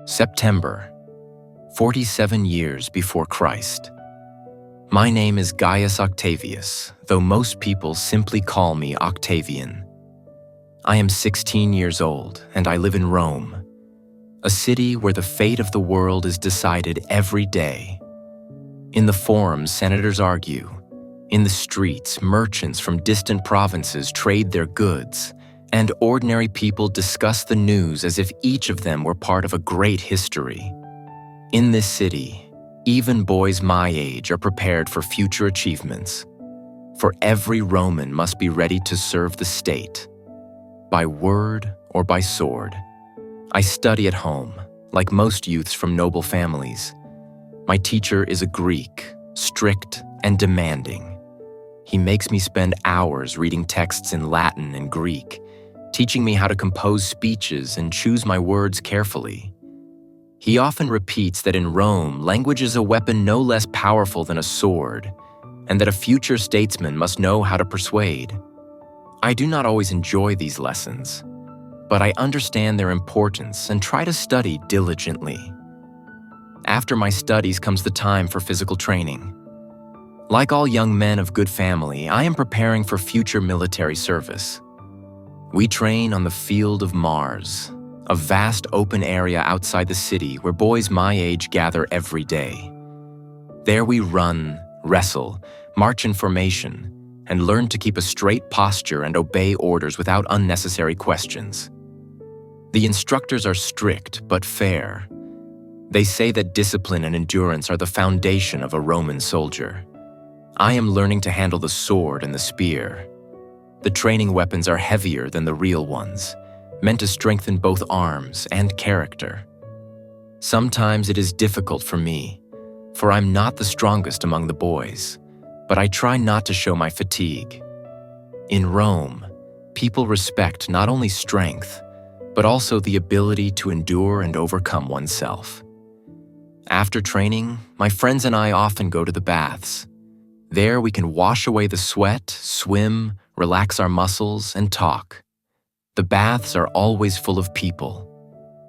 September, 47 years before Christ. My name is Gaius Octavius, though most people simply call me Octavian. I am 16 years old and I live in Rome, a city where the fate of the world is decided every day. In the forums, senators argue. In the streets, merchants from distant provinces trade their goods, and ordinary people discuss the news as if each of them were part of a great history. In this city, even boys my age are prepared for future achievements. For every Roman must be ready to serve the state, by word or by sword. I study at home, like most youths from noble families. My teacher is a Greek, strict and demanding. He makes me spend hours reading texts in Latin and Greek, teaching me how to compose speeches and choose my words carefully. He often repeats that in Rome, language is a weapon no less powerful than a sword, and that a future statesman must know how to persuade. I do not always enjoy these lessons, but I understand their importance and try to study diligently. After my studies comes the time for physical training. Like all young men of good family, I am preparing for future military service. We train on the field of Mars, a vast open area outside the city where boys my age gather every day. There we run, wrestle, march in formation, and learn to keep a straight posture and obey orders without unnecessary questions. The instructors are strict but fair. They say that discipline and endurance are the foundation of a Roman soldier. I am learning to handle the sword and the spear. The training weapons are heavier than the real ones, meant to strengthen both arms and character. Sometimes it is difficult for me, for I'm not the strongest among the boys, but I try not to show my fatigue. In Rome, people respect not only strength, but also the ability to endure and overcome oneself. After training, my friends and I often go to the baths. There we can wash away the sweat, swim, relax our muscles, and talk. The baths are always full of people,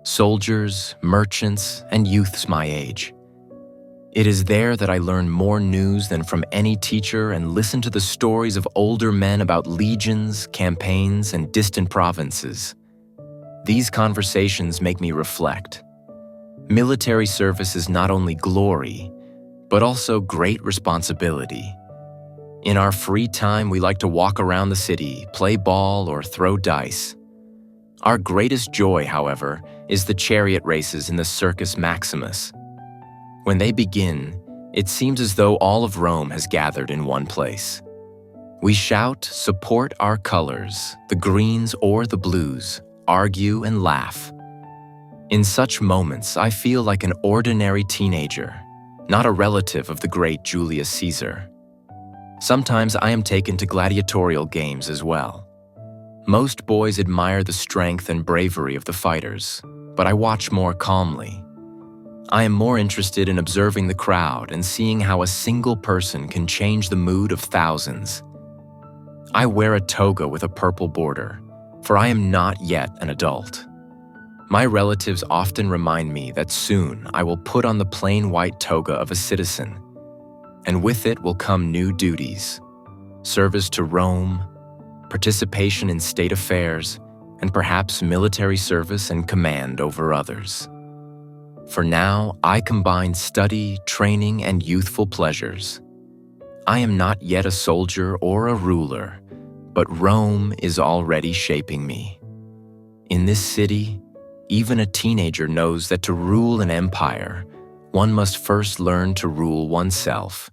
soldiers, merchants, and youths my age. It is there that I learn more news than from any teacher and listen to the stories of older men about legions, campaigns, and distant provinces. These conversations make me reflect. Military service is not only glory, but also great responsibility. In our free time, we like to walk around the city, play ball, or throw dice. Our greatest joy, however, is the chariot races in the Circus Maximus. When they begin, it seems as though all of Rome has gathered in one place. We shout, support our colors, the greens or the blues, argue and laugh. In such moments, I feel like an ordinary teenager, not a relative of the great Julius Caesar. Sometimes I am taken to gladiatorial games as well. Most boys admire the strength and bravery of the fighters, but I watch more calmly. I am more interested in observing the crowd and seeing how a single person can change the mood of thousands. I wear a toga with a purple border, for I am not yet an adult. My relatives often remind me that soon I will put on the plain white toga of a citizen, and with it will come new duties, service to Rome, participation in state affairs, and perhaps military service and command over others. For now, I combine study, training, and youthful pleasures. I am not yet a soldier or a ruler, but Rome is already shaping me. In this city, even a teenager knows that to rule an empire, one must first learn to rule oneself.